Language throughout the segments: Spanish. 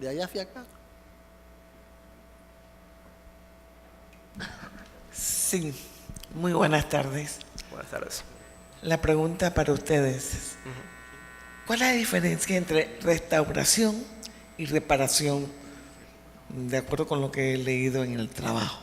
De allá hacia acá. Sí, muy buenas tardes. Buenas tardes. La pregunta para ustedes. ¿Cuál es la diferencia entre restauración y reparación, de acuerdo con lo que he leído en el trabajo?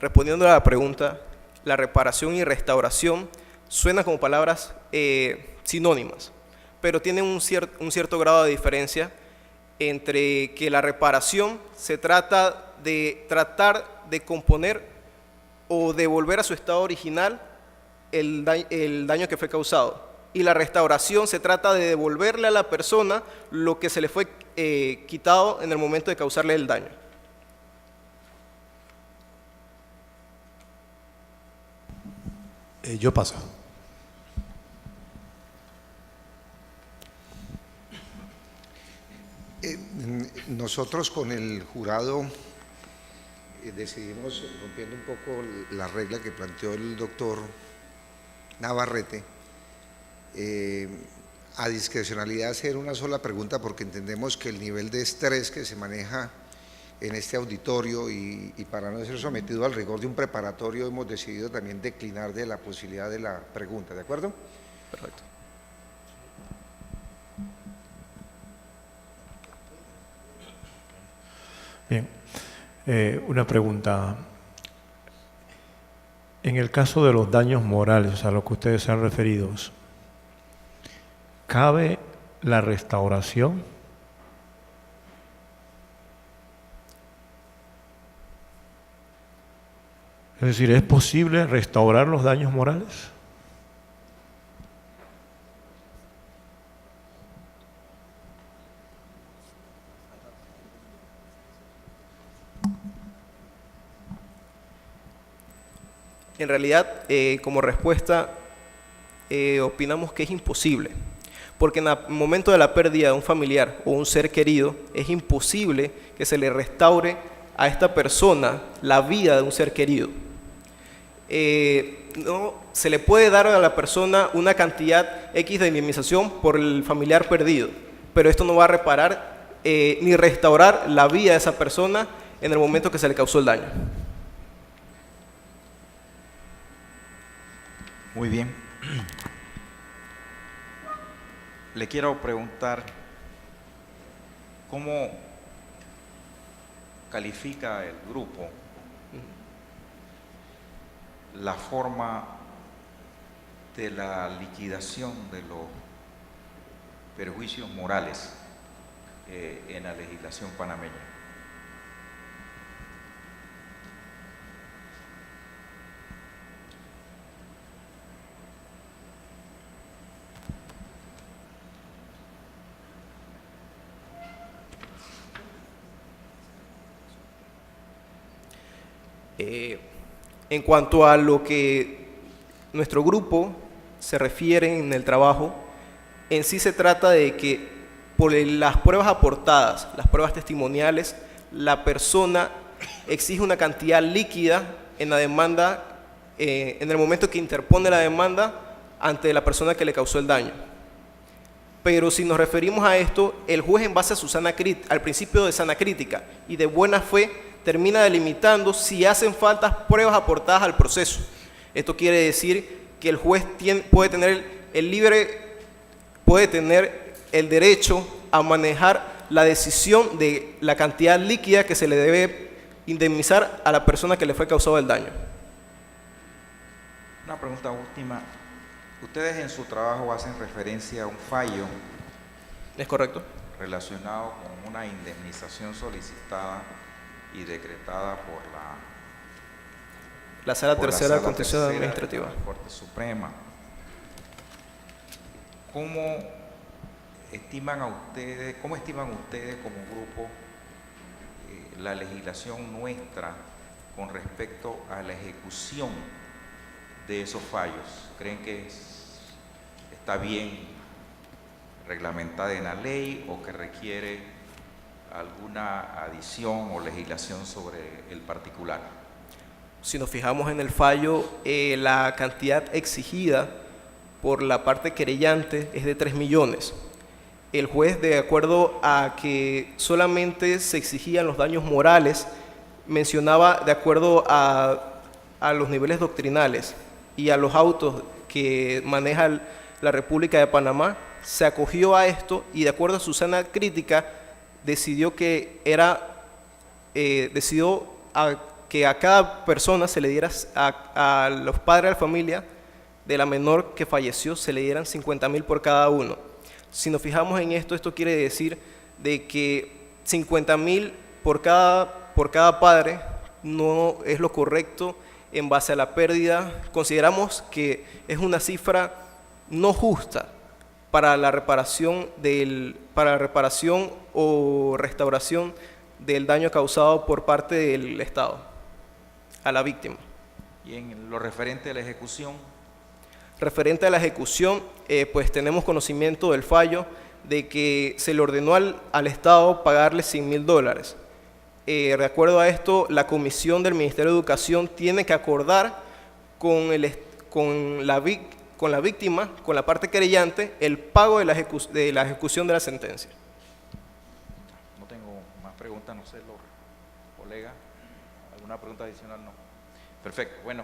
Respondiendo a la pregunta, la reparación y restauración suenan como palabras sinónimas, pero tienen un cierto grado de diferencia entre que la reparación se trata de tratar de componer o devolver a su estado original el daño que fue causado. Y la restauración se trata de devolverle a la persona lo que se le fue quitado en el momento de causarle el daño. Yo paso. Nosotros con el jurado decidimos, rompiendo un poco la regla que planteó el doctor Navarrete, a discrecionalidad hacer una sola pregunta, porque entendemos que el nivel de estrés que se maneja en este auditorio y para no ser sometido al rigor de un preparatorio hemos decidido también declinar de la posibilidad de la pregunta, ¿de acuerdo? Perfecto. Bien, una pregunta. En el caso de los daños morales a los que ustedes se han referido, ¿cabe la restauración? Es decir, ¿es posible restaurar los daños morales? En realidad, como respuesta, opinamos que es imposible, porque en el momento de la pérdida de un familiar o un ser querido, es imposible que se le restaure a esta persona la vida de un ser querido. No se le puede dar a la persona una cantidad X de indemnización por el familiar perdido, pero esto no va a reparar ni restaurar la vida de esa persona en el momento que se le causó el daño. Muy bien. Le quiero preguntar, ¿cómo califica el grupo la forma de la liquidación de los perjuicios morales en la legislación panameña? En cuanto a lo que nuestro grupo se refiere en el trabajo, en sí se trata de que por las pruebas aportadas, las pruebas testimoniales, la persona exige una cantidad líquida en la demanda, en el momento que interpone la demanda ante la persona que le causó el daño. Pero si nos referimos a esto, el juez, en base a al principio de sana crítica y de buena fe, termina delimitando si hacen falta pruebas aportadas al proceso. Esto quiere decir que el juez puede tener el derecho a manejar la decisión de la cantidad líquida que se le debe indemnizar a la persona que le fue causado el daño. Una pregunta última. Ustedes en su trabajo hacen referencia a un fallo. ¿Es correcto? Relacionado con una indemnización solicitada y decretada por la Sala Tercera de Contencioso de Administrativa la Corte Suprema. ¿Cómo estiman ustedes como grupo la legislación nuestra con respecto a la ejecución de esos fallos? ¿Creen que está bien reglamentada en la ley o que requiere alguna adición o legislación sobre el particular? Si nos fijamos en el fallo, la cantidad exigida por la parte querellante es de 3 millones. El juez, de acuerdo a que solamente se exigían los daños morales, mencionaba, de acuerdo a los niveles doctrinales y a los autos que maneja la República de Panamá, se acogió a esto y, de acuerdo a su sana crítica, decidió que a cada persona se le diera, a los padres de la familia de la menor que falleció, se le dieran 50.000 por cada uno. Si nos fijamos en esto, esto quiere decir de que 50.000 por cada padre no es lo correcto en base a la pérdida. Consideramos que es una cifra no justa para la reparación o restauración del daño causado por parte del Estado a la víctima. Y en lo referente a la ejecución, Referente a la ejecución, pues tenemos conocimiento del fallo de que se le ordenó al Estado pagarle $100.000. De acuerdo a esto, la comisión del Ministerio de Educación tiene que acordar con la víctima, con la parte querellante, el pago de la ejecución de la sentencia. no tengo más preguntas, no sé, los colegas, ¿alguna pregunta adicional? No. Perfecto, bueno.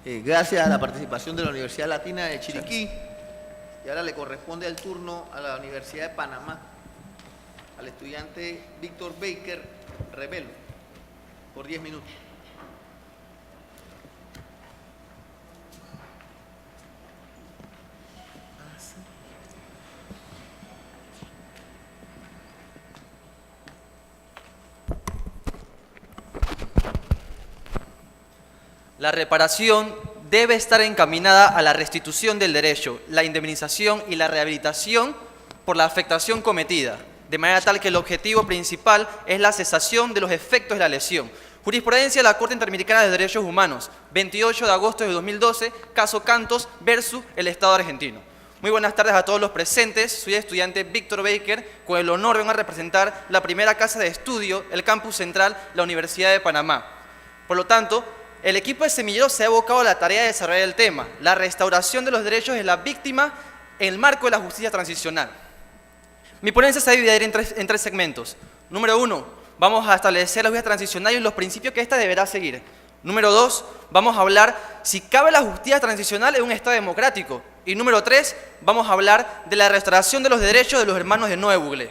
Gracias a la participación de la Universidad Latina de Chiriquí. Y ahora le corresponde el turno a la Universidad de Panamá, al estudiante Víctor Baker Revelo, por 10 minutos. La reparación debe estar encaminada a la restitución del derecho, la indemnización y la rehabilitación por la afectación cometida, de manera tal que el objetivo principal es la cesación de los efectos de la lesión. Jurisprudencia de la Corte Interamericana de Derechos Humanos, 28 de agosto de 2012, caso Cantos versus el Estado argentino. Muy buenas tardes a todos los presentes. Soy estudiante Víctor Baker, con el honor de representar la primera casa de estudio, el campus central, la Universidad de Panamá. Por lo tanto, el equipo de Semillero se ha abocado a la tarea de desarrollar el tema, la restauración de los derechos de la víctima en el marco de la justicia transicional. Mi ponencia se va a dividir en tres segmentos. Número 1, vamos a establecer la justicia transicional y los principios que ésta deberá seguir. Número 2, vamos a hablar si cabe la justicia transicional en un Estado democrático. Y número 3, vamos a hablar de la restauración de los derechos de los hermanos de Noé Buglé.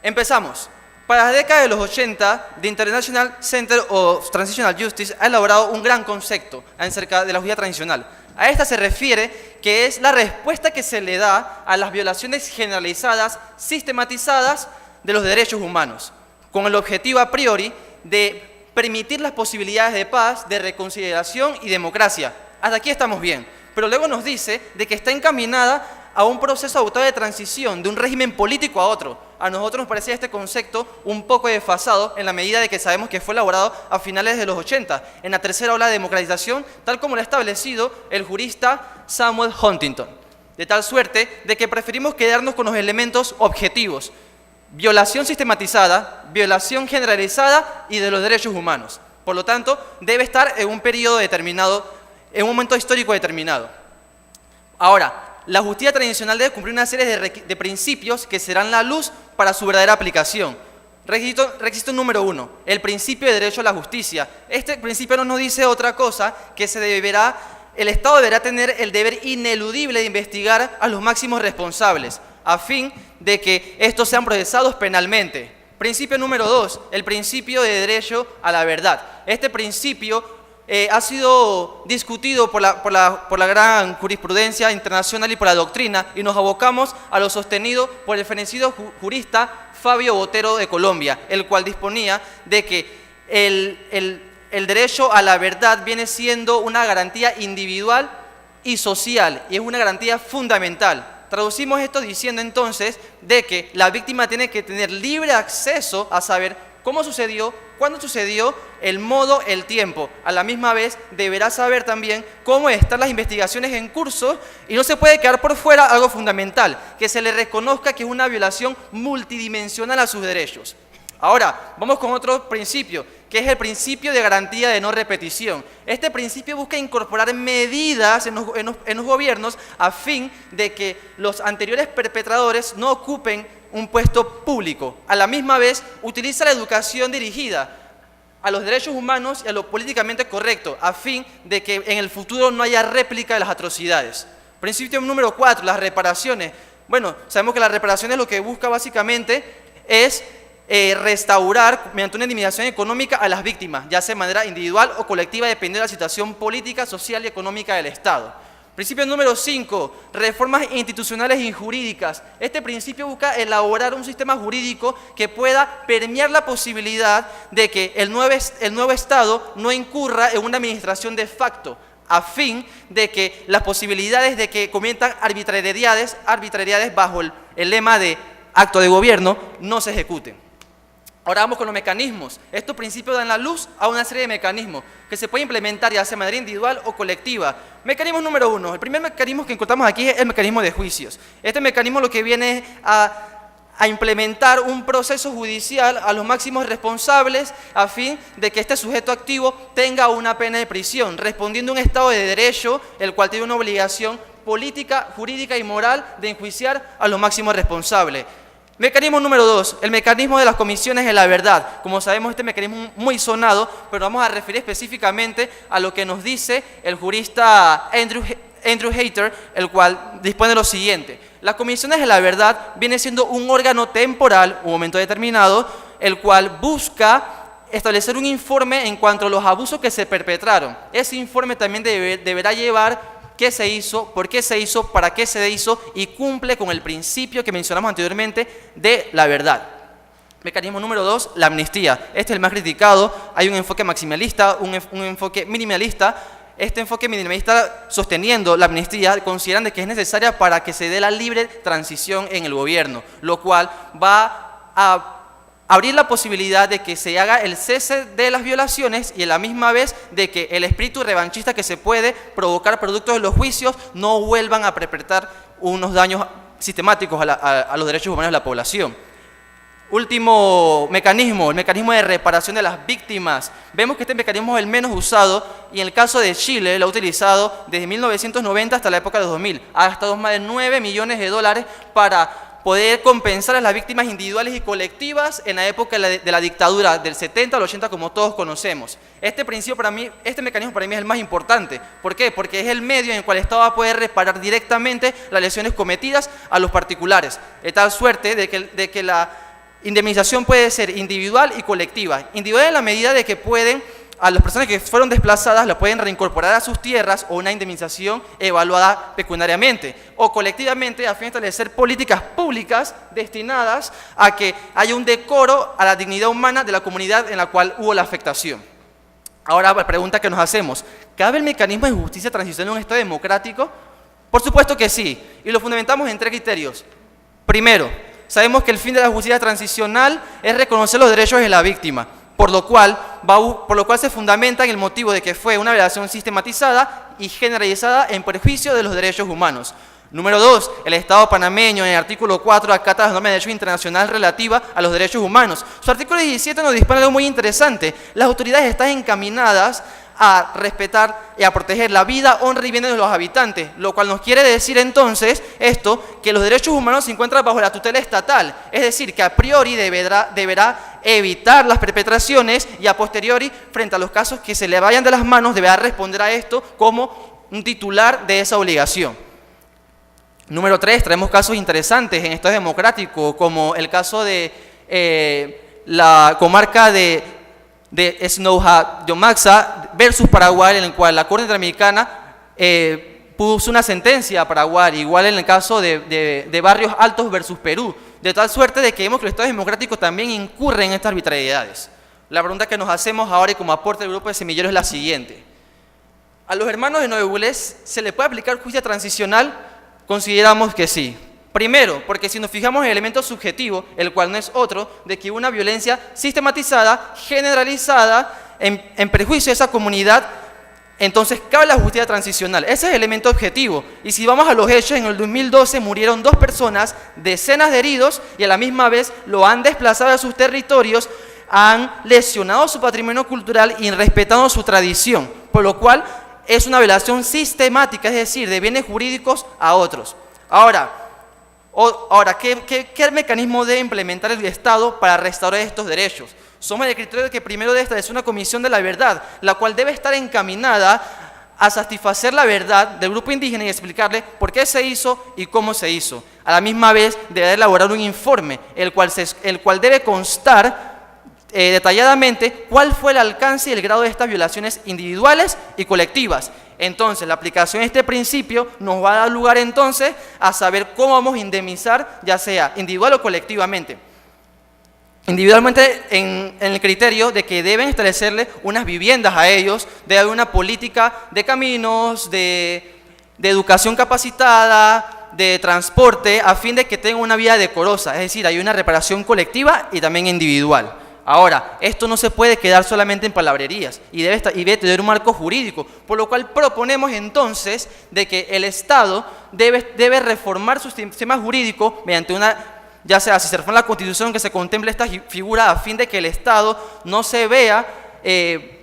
Empezamos. Para la década de los 80, The International Center of Transitional Justice ha elaborado un gran concepto acerca de la justicia transicional. A esta se refiere que es la respuesta que se le da a las violaciones generalizadas, sistematizadas de los derechos humanos, con el objetivo a priori de permitir las posibilidades de paz, de reconciliación y democracia. Hasta aquí estamos bien, pero luego nos dice de que está encaminada a un proceso adoptado de transición de un régimen político a otro. A nosotros nos parecía este concepto un poco desfasado en la medida de que sabemos que fue elaborado a finales de los 80, en la tercera ola de democratización, tal como lo ha establecido el jurista Samuel Huntington. De tal suerte de que preferimos quedarnos con los elementos objetivos: violación sistematizada, violación generalizada y de los derechos humanos. Por lo tanto, debe estar en un periodo determinado, en un momento histórico determinado. Ahora, la justicia transicional debe cumplir una serie de principios que serán la luz para su verdadera aplicación. Requisito número 1, el principio de derecho a la justicia. Este principio no nos dice otra cosa que el Estado deberá tener el deber ineludible de investigar a los máximos responsables, a fin de que estos sean procesados penalmente. Principio número 2, el principio de derecho a la verdad. Este principio ha sido discutido por la gran jurisprudencia internacional y por la doctrina, y nos abocamos a lo sostenido por el fenecido jurista Fabio Botero de Colombia, el cual disponía de que el derecho a la verdad viene siendo una garantía individual y social, y es una garantía fundamental. Traducimos esto diciendo entonces de que la víctima tiene que tener libre acceso a saber cómo sucedió, cuándo sucedió, el modo, el tiempo. A la misma vez deberá saber también cómo están las investigaciones en curso y no se puede quedar por fuera algo fundamental, que se le reconozca que es una violación multidimensional a sus derechos. Ahora, vamos con otro principio, que es el principio de garantía de no repetición. Este principio busca incorporar medidas en los gobiernos a fin de que los anteriores perpetradores no ocupen un puesto público. A la misma vez, utiliza la educación dirigida a los derechos humanos y a lo políticamente correcto, a fin de que en el futuro no haya réplica de las atrocidades. Principio número 4, las reparaciones. Bueno, sabemos que las reparaciones lo que busca básicamente es restaurar mediante una indemnización económica a las víctimas, ya sea de manera individual o colectiva, dependiendo de la situación política, social y económica del Estado. Principio número 5, reformas institucionales y jurídicas. Este principio busca elaborar un sistema jurídico que pueda permear la posibilidad de que el nuevo Estado no incurra en una administración de facto, a fin de que las posibilidades de que cometan arbitrariedades bajo el lema de acto de gobierno no se ejecuten. Ahora vamos con los mecanismos. Estos principios dan la luz a una serie de mecanismos que se puede implementar ya sea de manera individual o colectiva. Mecanismo número 1. El primer mecanismo que encontramos aquí es el mecanismo de juicios. Este mecanismo lo que viene es a implementar un proceso judicial a los máximos responsables a fin de que este sujeto activo tenga una pena de prisión, respondiendo a un Estado de Derecho, el cual tiene una obligación política, jurídica y moral de enjuiciar a los máximos responsables. Mecanismo número 2, el mecanismo de las comisiones de la verdad. Como sabemos, este mecanismo es muy sonado, pero vamos a referir específicamente a lo que nos dice el jurista Andrew Hayter, el cual dispone de lo siguiente. Las comisiones de la verdad viene siendo un órgano temporal, un momento determinado, el cual busca establecer un informe en cuanto a los abusos que se perpetraron. Ese informe también deberá llevar qué se hizo, por qué se hizo, para qué se hizo y cumple con el principio que mencionamos anteriormente de la verdad. Mecanismo número 2, la amnistía. Este es el más criticado. Hay un enfoque maximalista, un enfoque minimalista. Este enfoque minimalista, sosteniendo la amnistía, consideran que es necesaria para que se dé la libre transición en el gobierno, lo cual va a abrir la posibilidad de que se haga el cese de las violaciones y a la misma vez de que el espíritu revanchista que se puede provocar producto de los juicios no vuelvan a perpetrar unos daños sistemáticos a los derechos humanos de la población. Último mecanismo, el mecanismo de reparación de las víctimas. Vemos que este mecanismo es el menos usado y en el caso de Chile lo ha utilizado desde 1990 hasta la época de 2000. Ha gastado más de 9 millones de dólares para poder compensar a las víctimas individuales y colectivas en la época de la dictadura del 70 al 80, como todos conocemos. Este mecanismo para mí es el más importante. ¿Por qué? Porque es el medio en el cual el Estado va a poder reparar directamente las lesiones cometidas a los particulares, de tal suerte de que la indemnización puede ser individual y colectiva. Individual en la medida de que a las personas que fueron desplazadas la pueden reincorporar a sus tierras o una indemnización evaluada pecuniariamente, o colectivamente a fin de establecer políticas públicas destinadas a que haya un decoro a la dignidad humana de la comunidad en la cual hubo la afectación. Ahora, la pregunta que nos hacemos, ¿cabe el mecanismo de justicia transicional en un Estado democrático? Por supuesto que sí, y lo fundamentamos en 3 criterios. Primero, sabemos que el fin de la justicia transicional es reconocer los derechos de la víctima, por lo cual se fundamenta en el motivo de que fue una violación sistematizada y generalizada en perjuicio de los derechos humanos. Número 2, el Estado panameño en el artículo 4 acata las normas de derecho internacional relativa a los derechos humanos. Su artículo 17 nos dispone algo muy interesante. Las autoridades están encaminadas a respetar y a proteger la vida, honra y bienes de los habitantes, lo cual nos quiere decir entonces esto, que los derechos humanos se encuentran bajo la tutela estatal, es decir, que a priori deberá evitar las perpetraciones y a posteriori, frente a los casos que se le vayan de las manos, deberá responder a esto como un titular de esa obligación. Número 3, traemos casos interesantes en Estado democrático, como el caso de la comarca de Esnauja-Yomaxa versus Paraguay, en el cual la Corte Interamericana puso una sentencia a Paraguay, igual en el caso de Barrios Altos versus Perú, de tal suerte de que vemos que los Estados democráticos también incurren en estas arbitrariedades. La pregunta que nos hacemos ahora y como aporte del grupo de semilleros es la siguiente. ¿A los hermanos de Nuevo Bulés se le puede aplicar justicia transicional? Consideramos que sí. Primero, porque si nos fijamos en el elemento subjetivo, el cual no es otro, de que una violencia sistematizada, generalizada, en perjuicio de esa comunidad, entonces cabe la justicia transicional. Ese es el elemento objetivo. Y si vamos a los hechos, en el 2012 murieron 2 personas, decenas de heridos, y a la misma vez lo han desplazado de sus territorios, han lesionado su patrimonio cultural y respetado su tradición, por lo cual es una violación sistemática, es decir, de bienes jurídicos a otros. Ahora, ¿qué mecanismo debe implementar el Estado para restaurar estos derechos? Somos del criterio de que primero debe establecer una comisión de la verdad, la cual debe estar encaminada a satisfacer la verdad del grupo indígena y explicarle por qué se hizo y cómo se hizo. A la misma vez debe elaborar un informe, el cual debe constar detalladamente cuál fue el alcance y el grado de estas violaciones individuales y colectivas. Entonces, la aplicación de este principio nos va a dar lugar entonces a saber cómo vamos a indemnizar, ya sea individual o colectivamente. Individualmente en el criterio de que deben establecerle unas viviendas a ellos, debe haber una política de caminos, de educación capacitada, de transporte, a fin de que tengan una vida decorosa, es decir, hay una reparación colectiva y también individual. Ahora, esto no se puede quedar solamente en palabrerías y debe tener un marco jurídico, por lo cual proponemos entonces de que el Estado debe reformar su sistema jurídico mediante una, ya sea si se reforma la Constitución, que se contemple esta figura a fin de que el Estado no se vea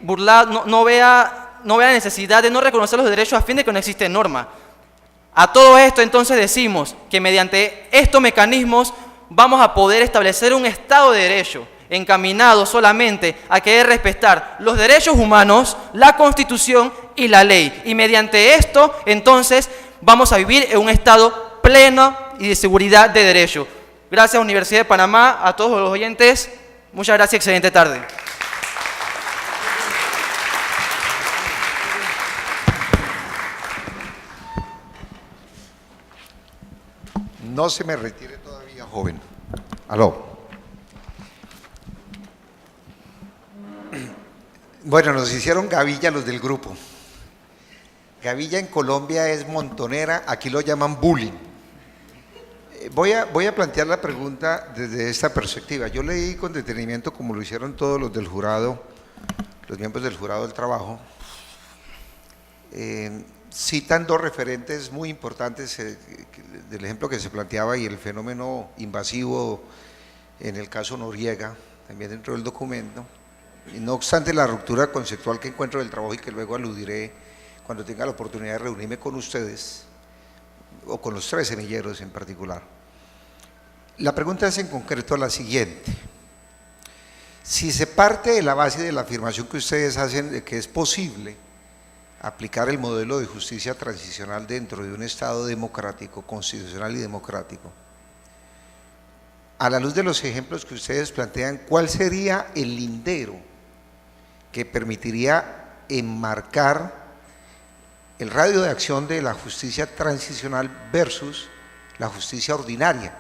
burlado, no vea la necesidad de no reconocer los derechos a fin de que no existe norma. A todo esto entonces decimos que mediante estos mecanismos vamos a poder establecer un Estado de Derecho, encaminado solamente a querer respetar los derechos humanos, la Constitución y la ley. Y mediante esto, entonces, vamos a vivir en un Estado pleno y de seguridad de derecho. Gracias, Universidad de Panamá, a todos los oyentes. Muchas gracias, excelente tarde. No se me retire todavía, joven. Aló. Bueno, nos hicieron gavilla los del grupo. Gavilla en Colombia es montonera, aquí lo llaman bullying. Voy a plantear la pregunta desde esta perspectiva. Yo leí con detenimiento, como lo hicieron todos los del jurado, los miembros del jurado del trabajo, citan 2 referentes muy importantes del ejemplo que se planteaba y el fenómeno invasivo en el caso Noriega, también dentro del documento. Y no obstante la ruptura conceptual que encuentro del trabajo y que luego aludiré cuando tenga la oportunidad de reunirme con ustedes, o con los 3 semilleros en particular. La pregunta es en concreto la siguiente: si se parte de la base de la afirmación que ustedes hacen de que es posible aplicar el modelo de justicia transicional dentro de un Estado democrático, constitucional y democrático, a la luz de los ejemplos que ustedes plantean, ¿cuál sería el lindero que permitiría enmarcar el radio de acción de la justicia transicional versus la justicia ordinaria,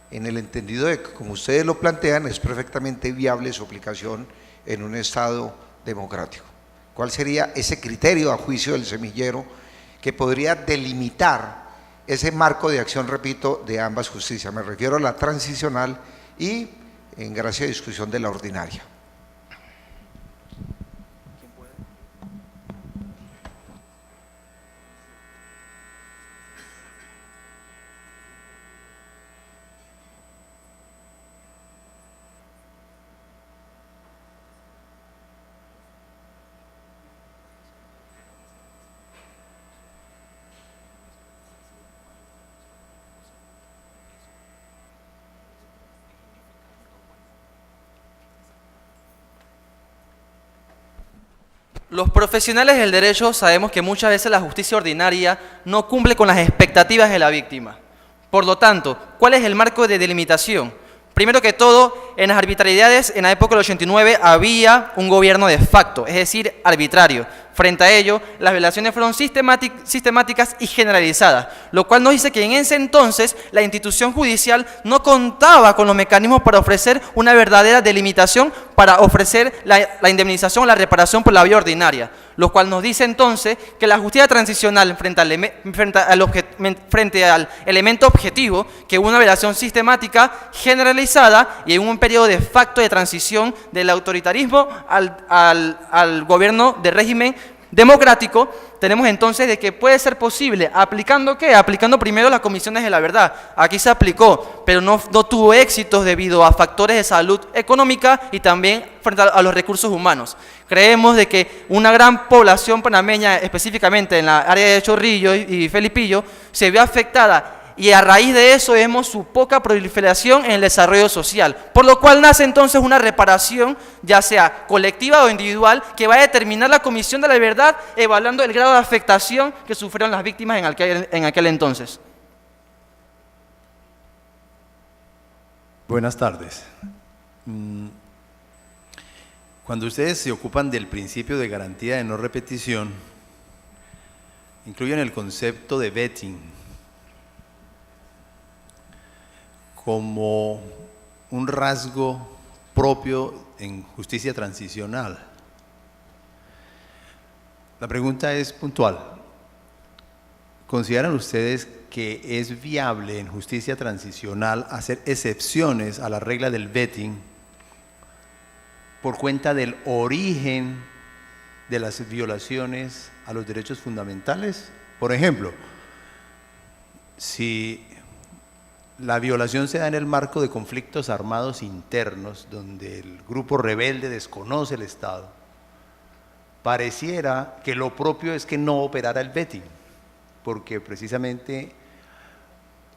en el entendido de que, como ustedes lo plantean, es perfectamente viable su aplicación en un Estado democrático? ¿Cuál sería ese criterio a juicio del semillero que podría delimitar ese marco de acción, repito, de ambas justicias? Me refiero a la transicional y, en gracia de discusión, de la ordinaria. Los profesionales del derecho sabemos que muchas veces la justicia ordinaria no cumple con las expectativas de la víctima. Por lo tanto, ¿cuál es el marco de delimitación? Primero que todo, en las arbitrariedades, en la época del 89 había un gobierno de facto, es decir, arbitrario. Frente a ello, las violaciones fueron sistemáticas y generalizadas, lo cual nos dice que en ese entonces la institución judicial no contaba con los mecanismos para ofrecer una verdadera delimitación, para ofrecer la indemnización o la reparación por la vía ordinaria, lo cual nos dice entonces que la justicia transicional frente al elemento objetivo, que hubo una violación sistemática, generalizada y en un periodo de facto de transición del autoritarismo al gobierno de régimen democrático, tenemos entonces de que puede ser posible, ¿aplicando qué? Aplicando primero las comisiones de la verdad. Aquí se aplicó, pero no tuvo éxitos debido a factores de salud económica y también frente a los recursos humanos. Creemos de que una gran población panameña, específicamente en la área de Chorrillo y Felipillo, se vio afectada, y a raíz de eso vemos su poca proliferación en el desarrollo social, por lo cual nace entonces una reparación, ya sea colectiva o individual, que va a determinar la Comisión de la Verdad, evaluando el grado de afectación que sufrieron las víctimas en aquel entonces. Buenas tardes. Cuando ustedes se ocupan del principio de garantía de no repetición, incluyen el concepto de vetting como un rasgo propio en justicia transicional. La pregunta es puntual. ¿Consideran ustedes que es viable en justicia transicional hacer excepciones a la regla del vetting por cuenta del origen de las violaciones a los derechos fundamentales? Por ejemplo, si la violación se da en el marco de conflictos armados internos, donde el grupo rebelde desconoce el Estado, pareciera que lo propio es que no operara el vetting, porque precisamente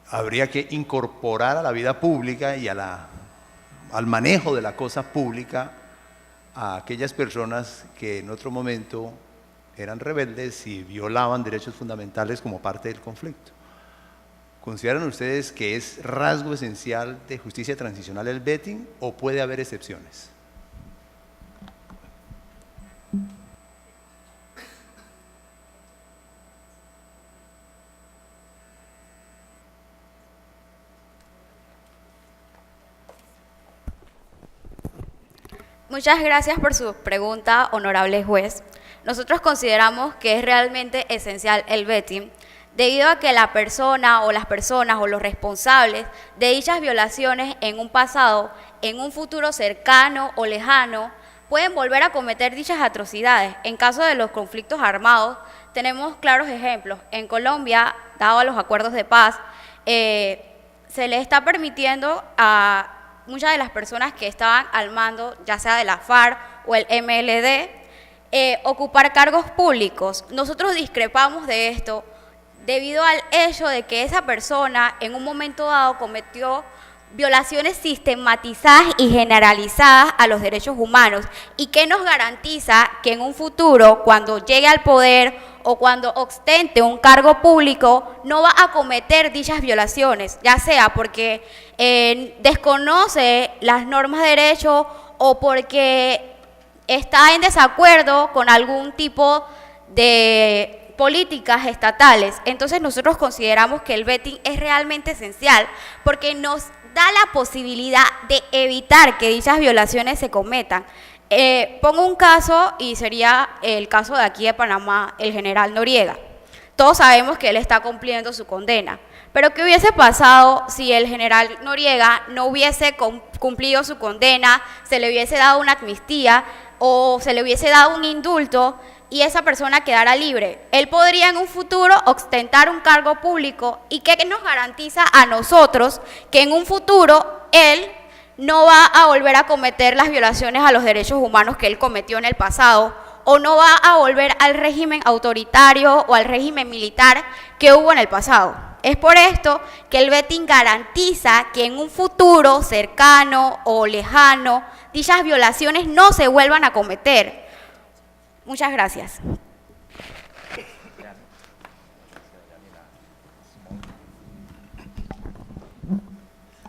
habría que incorporar a la vida pública y al manejo de la cosa pública a aquellas personas que en otro momento eran rebeldes y violaban derechos fundamentales como parte del conflicto. ¿Consideran ustedes que es rasgo esencial de justicia transicional el vetting o puede haber excepciones? Muchas gracias por su pregunta, honorable juez. Nosotros consideramos que es realmente esencial el vetting, debido a que la persona o las personas o los responsables de dichas violaciones en un pasado, en un futuro cercano o lejano, pueden volver a cometer dichas atrocidades. En caso de los conflictos armados, tenemos claros ejemplos. En Colombia, dado a los acuerdos de paz, se le está permitiendo a muchas de las personas que estaban al mando, ya sea de la FARC o el MLD, ocupar cargos públicos. Nosotros discrepamos de esto, debido al hecho de que esa persona en un momento dado cometió violaciones sistematizadas y generalizadas a los derechos humanos, y que nos garantiza que en un futuro, cuando llegue al poder o cuando ostente un cargo público, no va a cometer dichas violaciones, ya sea porque desconoce las normas de derecho o porque está en desacuerdo con algún tipo de políticas estatales. Entonces nosotros consideramos que el vetting es realmente esencial porque nos da la posibilidad de evitar que dichas violaciones se cometan. Pongo un caso y sería el caso de aquí de Panamá, el general Noriega. Todos sabemos que él está cumpliendo su condena, pero ¿qué hubiese pasado si el general Noriega no hubiese cumplido su condena, se le hubiese dado una amnistía o se le hubiese dado un indulto y esa persona quedara libre? Él podría en un futuro ostentar un cargo público. ¿Y qué nos garantiza a nosotros que en un futuro él no va a volver a cometer las violaciones a los derechos humanos que él cometió en el pasado, o no va a volver al régimen autoritario o al régimen militar que hubo en el pasado? Es por esto que el vetting garantiza que en un futuro cercano o lejano dichas violaciones no se vuelvan a cometer. Muchas gracias.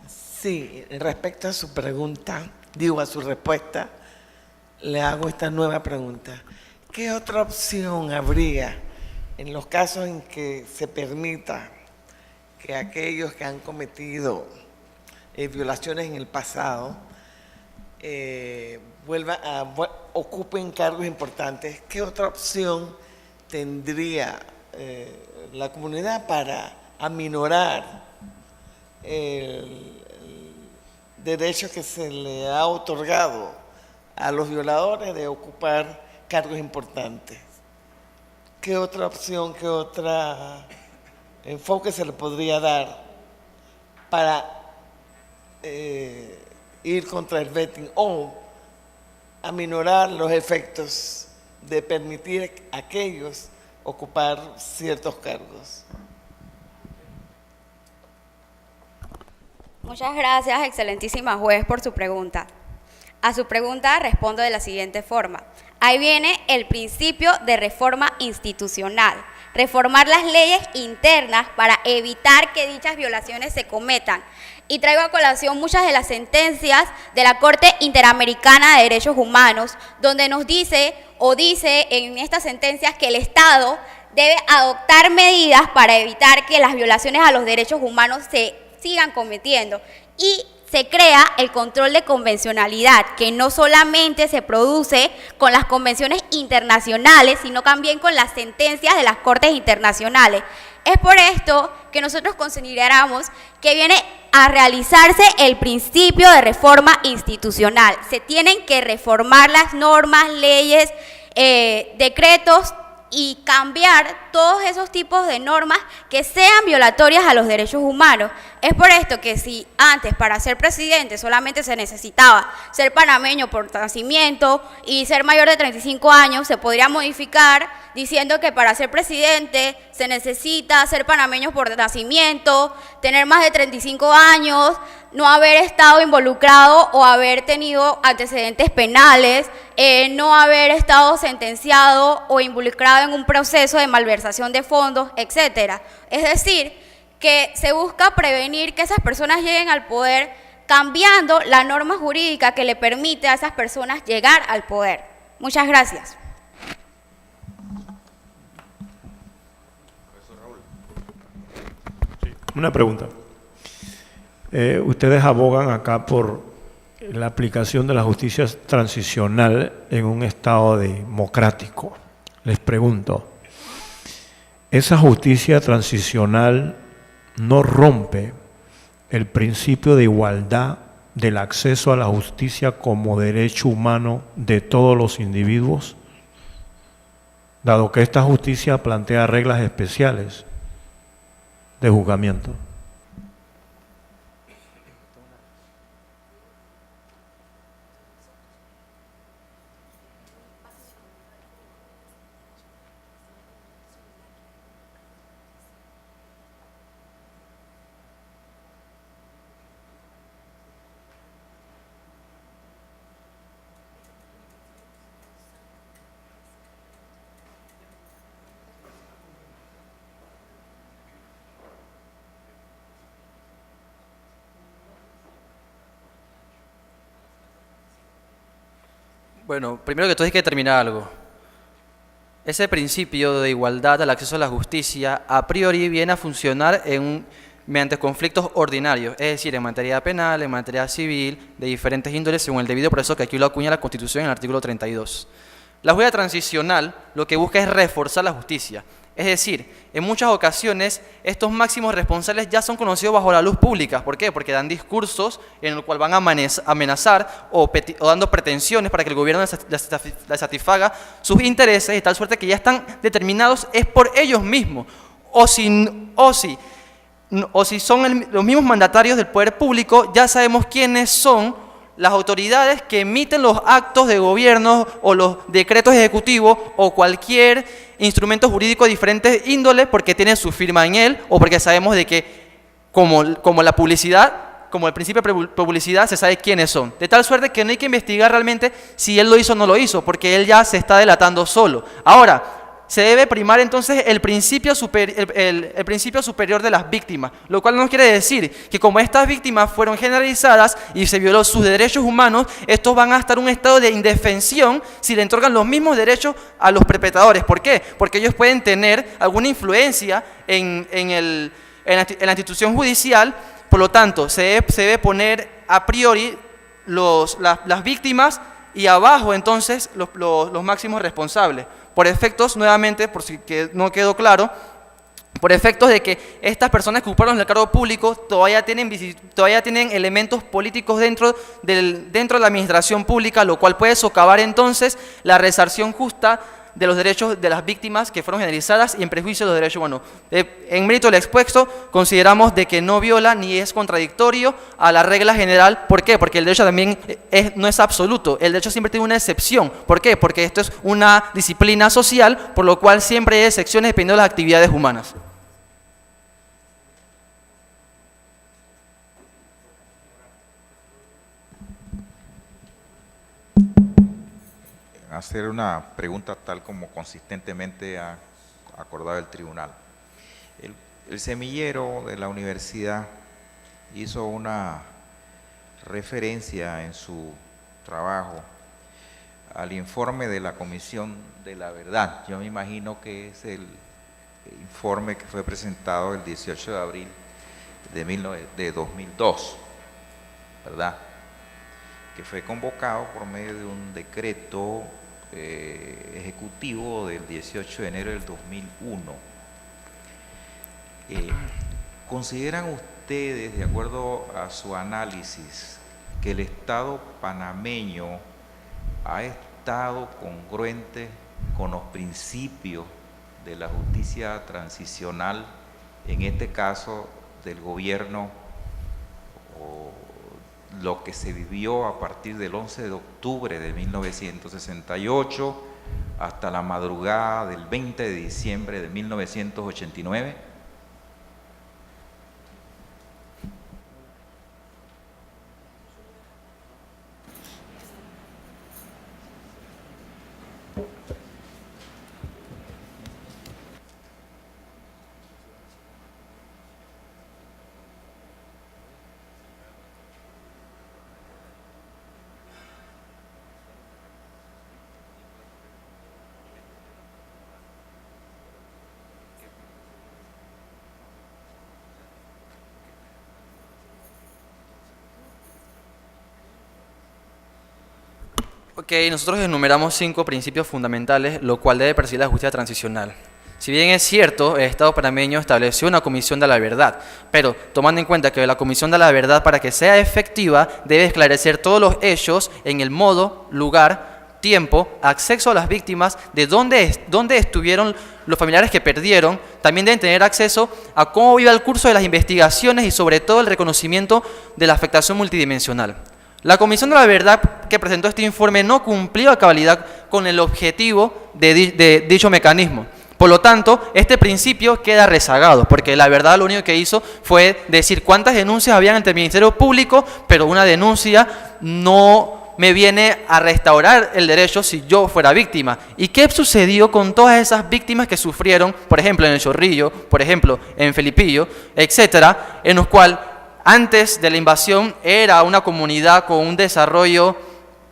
Sí, respecto a su pregunta, a su respuesta, le hago esta nueva pregunta. ¿qué otra opción habría en los casos en que se permita que aquellos que han cometido violaciones en el pasado ocupen cargos importantes? ¿Qué otra opción tendría la comunidad para aminorar el derecho que se le ha otorgado a los violadores de ocupar cargos importantes? ¿Qué otra opción, qué otro enfoque se le podría dar para ir contra el vetting o aminorar los efectos de permitir a aquellos ocupar ciertos cargos? Muchas gracias, excelentísima juez, por su pregunta. A su pregunta respondo de la siguiente forma. Ahí viene el principio de reforma institucional. Reformar las leyes internas para evitar que dichas violaciones se cometan. Y traigo a colación muchas de las sentencias de la Corte Interamericana de Derechos Humanos, donde nos dice en estas sentencias que el Estado debe adoptar medidas para evitar que las violaciones a los derechos humanos se sigan cometiendo. Y se crea el control de convencionalidad, que no solamente se produce con las convenciones internacionales, sino también con las sentencias de las cortes internacionales. Es por esto que nosotros consideramos que viene a realizarse el principio de reforma institucional. Se tienen que reformar las normas, leyes, decretos y cambiar todos esos tipos de normas que sean violatorias a los derechos humanos. Es por esto que si antes para ser presidente solamente se necesitaba ser panameño por nacimiento y ser mayor de 35 años, se podría modificar diciendo que para ser presidente se necesita ser panameño por nacimiento, tener más de 35 años, no haber estado involucrado o haber tenido antecedentes penales, no haber estado sentenciado o involucrado en un proceso de malversación de fondos, etcétera. Es decir, que se busca prevenir que esas personas lleguen al poder cambiando la norma jurídica que le permite a esas personas llegar al poder. Muchas gracias. Una pregunta. Ustedes abogan acá por la aplicación de la justicia transicional en un Estado democrático. Les pregunto, ¿esa justicia transicional no rompe el principio de igualdad del acceso a la justicia como derecho humano de todos los individuos? Dado que esta justicia plantea reglas especiales de juzgamiento. Bueno, primero que todo hay que determinar algo. Ese principio de igualdad al acceso a la justicia a priori viene a funcionar mediante conflictos ordinarios, es decir, en materia penal, en materia civil, de diferentes índoles, según el debido proceso que aquí lo acuña la Constitución en el artículo 32. La justicia transicional lo que busca es reforzar la justicia. Es decir, en muchas ocasiones estos máximos responsables ya son conocidos bajo la luz pública. ¿Por qué? Porque dan discursos en los cuales van a amenazar o dando pretensiones para que el gobierno les satisfaga sus intereses, de tal suerte que ya están determinados es por ellos mismos. O si son los mismos mandatarios del poder público, ya sabemos quiénes son las autoridades que emiten los actos de gobierno o los decretos ejecutivos o cualquier instrumento jurídico de diferentes índoles porque tienen su firma en él o porque sabemos de que como la publicidad, como el principio de publicidad, se sabe quiénes son. De tal suerte que no hay que investigar realmente si él lo hizo o no lo hizo, porque él ya se está delatando solo. Ahora, se debe primar entonces el principio superior de las víctimas, lo cual no quiere decir que como estas víctimas fueron generalizadas y se violó sus derechos humanos, estos van a estar en un estado de indefensión si le otorgan los mismos derechos a los perpetradores. ¿Por qué? Porque ellos pueden tener alguna influencia en la institución judicial. Por lo tanto, se debe poner a priori las víctimas y abajo entonces los máximos responsables. Por efectos, nuevamente, por si no quedó claro, por efectos de que estas personas que ocuparon el cargo público todavía tienen elementos políticos dentro de la administración pública, lo cual puede socavar entonces la resarción justa de los derechos de las víctimas que fueron generalizadas y en prejuicio de los derechos humanos. En mérito del expuesto, consideramos de que no viola ni es contradictorio a la regla general. ¿Por qué? Porque el derecho también no es absoluto, el derecho siempre tiene una excepción. ¿Por qué? Porque esto es una disciplina social, por lo cual siempre hay excepciones dependiendo de las actividades humanas. Hacer una pregunta tal como consistentemente ha acordado el tribunal. El semillero de la universidad hizo una referencia en su trabajo al informe de la Comisión de la Verdad. Yo me imagino que es el informe que fue presentado el 18 de abril de 2002, ¿verdad? Que fue convocado por medio de un decreto ejecutivo del 18 de enero del 2001. ¿Consideran ustedes, de acuerdo a su análisis, que el Estado panameño ha estado congruente con los principios de la justicia transicional, en este caso del gobierno, o lo que se vivió a partir del 11 de octubre de 1968 hasta la madrugada del 20 de diciembre de 1989? Ok, nosotros enumeramos 5 principios fundamentales, lo cual debe perseguir la justicia transicional. Si bien es cierto, el Estado panameño estableció una comisión de la verdad, pero tomando en cuenta que la comisión de la verdad, para que sea efectiva, debe esclarecer todos los hechos en el modo, lugar, tiempo, acceso a las víctimas, de dónde estuvieron los familiares que perdieron. También deben tener acceso a cómo iba el curso de las investigaciones y sobre todo el reconocimiento de la afectación multidimensional. La Comisión de la Verdad que presentó este informe no cumplió a cabalidad con el objetivo de dicho mecanismo. Por lo tanto, este principio queda rezagado, porque la verdad lo único que hizo fue decir cuántas denuncias habían ante el Ministerio Público, pero una denuncia no me viene a restaurar el derecho si yo fuera víctima. ¿Y qué sucedió con todas esas víctimas que sufrieron, por ejemplo, en El Chorrillo, por ejemplo, en Felipillo, etcétera, en los cuales antes de la invasión era una comunidad con un desarrollo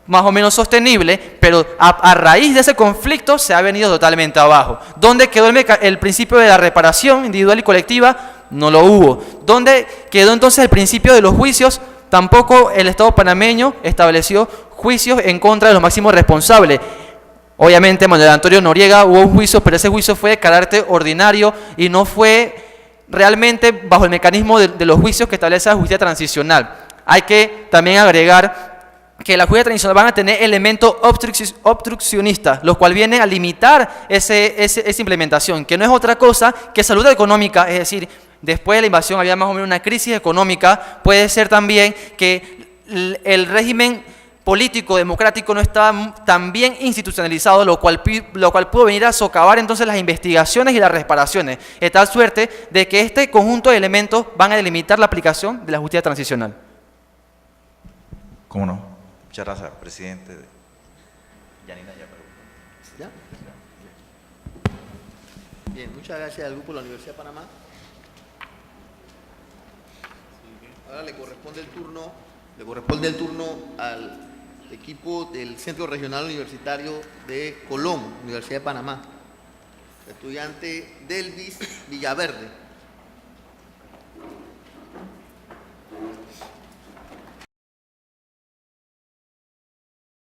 más o menos sostenible, pero a raíz de ese conflicto se ha venido totalmente abajo? ¿Dónde quedó el principio de la reparación individual y colectiva? No lo hubo. ¿Dónde quedó entonces el principio de los juicios? Tampoco el Estado panameño estableció juicios en contra de los máximos responsables. Obviamente, Manuel Antonio Noriega hubo un juicio, pero ese juicio fue de carácter ordinario y no fue realmente bajo el mecanismo de los juicios que establece la justicia transicional. Hay que también agregar que la justicia transicional van a tener elementos obstruccionistas, los cuales vienen a limitar esa implementación, que no es otra cosa que salud económica. Es decir, después de la invasión había más o menos una crisis económica. Puede ser también que el régimen político democrático no estaba tan bien institucionalizado, lo cual pudo venir a socavar entonces las investigaciones y las reparaciones, de tal suerte de que este conjunto de elementos van a delimitar la aplicación de la justicia transicional. ¿Cómo no? Muchas gracias, presidente. Yanina ya preguntó. ¿Ya? Bien, muchas gracias al grupo de la Universidad de Panamá. Ahora le corresponde el turno al equipo del Centro Regional Universitario de Colón, Universidad de Panamá. Estudiante Delvis Villaverde.